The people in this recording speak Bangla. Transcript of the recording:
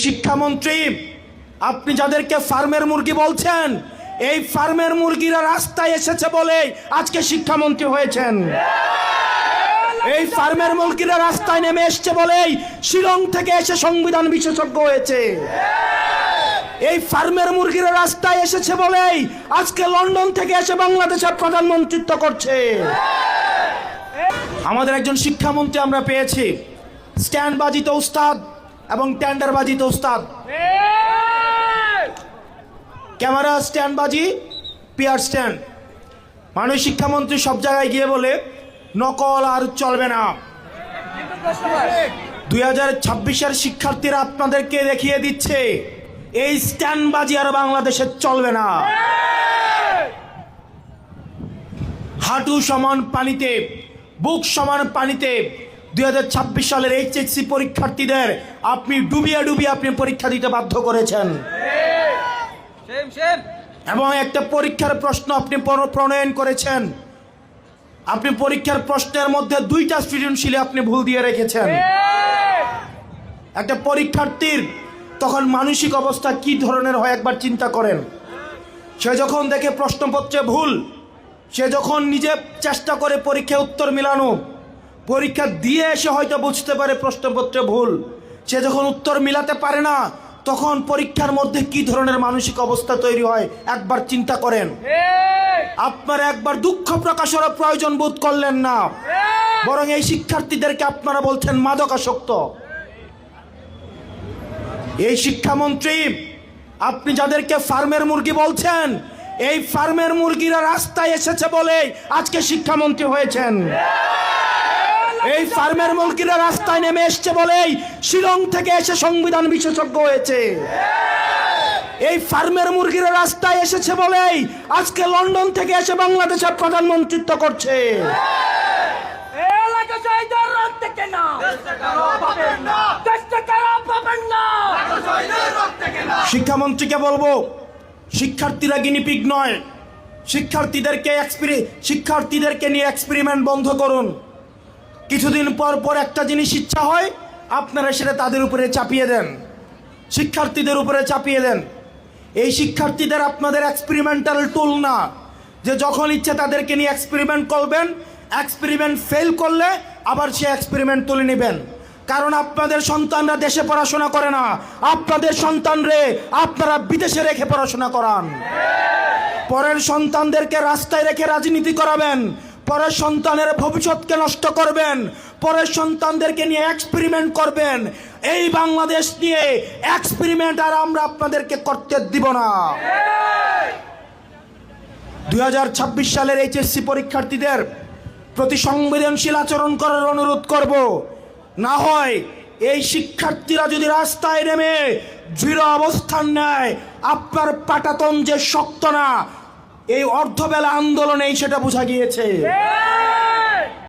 শিক্ষামন্ত্রী, আপনি যাদেরকে ফার্মের মুরগি বলছেন, এই ফার্মের মুরগিরা রাস্তায় এসেছে বলেই আজকে শিক্ষামন্ত্রী হয়েছেন। এই ফার্মের মুরগিরা রাস্তায় নেমে এসেছে বলেই শিলং থেকে এসে সংবিধান বিশেষজ্ঞ হয়েছে। এই ফার্মের মুরগিরা রাস্তায় এসেছে বলেই আজকে লন্ডন থেকে এসে বাংলাদেশের প্রধানমন্ত্রিত্ব করছে। আমাদের একজন শিক্ষামন্ত্রী আমরা পেয়েছি, স্ট্যান্ডবাজিতে উস্তাদ এবং টেন্ডারবাজিতে উস্তাদ। ক্যামেরা স্ট্যান্ডবাজি, পিয়ার স্ট্যান্ড। মাননীয় শিক্ষামন্ত্রী সব জায়গায় গিয়ে বলে নকল আর চলবে না। 2026-এর শিক্ষার্থীরা আপনাদেরকে দেখিয়ে দিচ্ছে এই স্ট্যান্ডবাজি আর বাংলাদেশে চলবে না। হাঁটু সমান পানিতে, বুক সমান পানিতে 2026 সালের এইচএসসি পরীক্ষার্থীদের আপনি ডুবিয়ে ডুবিয়ে আপনি পরীক্ষা দিতে বাধ্য করেছেন। এবং একটা পরীক্ষার প্রশ্ন আপনি প্রণয়ন করেছেন। আপনি পরীক্ষার প্রশ্নের মধ্যে 2টা সৃজনশীলে আপনি ভুল দিয়ে রেখেছেন। একটা পরীক্ষার্থীর তখন মানসিক অবস্থা কি ধরনের হয় একবার চিন্তা করেন। সে যখন দেখে প্রশ্নপত্রে ভুল, সে যখন নিজে চেষ্টা করে পরীক্ষায় উত্তর মিলানো, পরীক্ষা দিয়ে এসে হয়তো বুঝতে পারে প্রশ্নপত্রে ভুল, সে যখন উত্তর মিলাতে পারে না, তখন পরীক্ষার মধ্যে কি ধরনের মানসিক অবস্থা তৈরি হয় একবার চিন্তা করেন। আপনারা একবার দুঃখ প্রকাশের প্রয়োজন বোধ করলেন না, বরং এই শিক্ষার্থীদেরকে আপনারা বলছেন মাদকাসক্ত। এই শিক্ষামন্ত্রী, আপনি যাদেরকে ফার্মের মুরগি বলছেন, এই ফার্মের মুরগিরা রাস্তায় এসেছে বলেই আজকে শিক্ষামন্ত্রী হয়েছেন। এই ফার্মের মুরগিরা রাস্তায় নেমে এসছে বলেই শিলং থেকে এসে সংবিধান বিশেষজ্ঞ হয়েছে। এই ফার্মের মুরগিরা রাস্তায় এসেছে বলেই আজকে লন্ডন থেকে এসে বাংলাদেশের প্রধানমন্ত্রিত্ব করছে। শিক্ষামন্ত্রীকে বলবো, শিক্ষার্থীরা গিনিপিগ নয়। শিক্ষার্থীদেরকে নিয়ে এক্সপেরিমেন্ট বন্ধ করুন। কিছুদিন পর পর একটা জিনিস ইচ্ছা হয়, আপনারা সেটা তাদের উপরে চাপিয়ে দেন, শিক্ষার্থীদের উপরে চাপিয়ে দেন। এই শিক্ষার্থীদের আপনাদের এক্সপেরিমেন্টাল টুল না, যে যখন ইচ্ছে তাদেরকে নিয়ে এক্সপেরিমেন্ট করবেন, এক্সপেরিমেন্ট ফেল করলে আবার সে এক্সপেরিমেন্ট তুলে নেবেন। কারণ আপনাদের সন্তানরা দেশে পড়াশোনা করে না, আপনাদের সন্তানরে আপনারা বিদেশে রেখে পড়াশোনা করান। পরের সন্তানদেরকে রাস্তায় রেখে রাজনীতি করাবেন, পরের সন্তানের ভবিষ্যৎকে নষ্ট করবেন, পরের সন্তানদেরকে নিয়ে এক্সপেরিমেন্ট করবেন। এই বাংলাদেশ নিয়ে এক্সপেরিমেন্ট আর আমরা আপনাদেরকে করতে দিব না। 2026 সালের এইচএসসি পরীক্ষার্থীদের প্রতি সংবেদনশীল আচরণ করার অনুরোধ করব। না হয় এই শিক্ষার্থীরা যদি রাস্তায় নেমে দৃঢ় অবস্থান নেয়, আপনার পাটাতন যে শক্ত না, এই অর্ধবেলা আন্দোলনেই সেটা বোঝা গিয়েছে।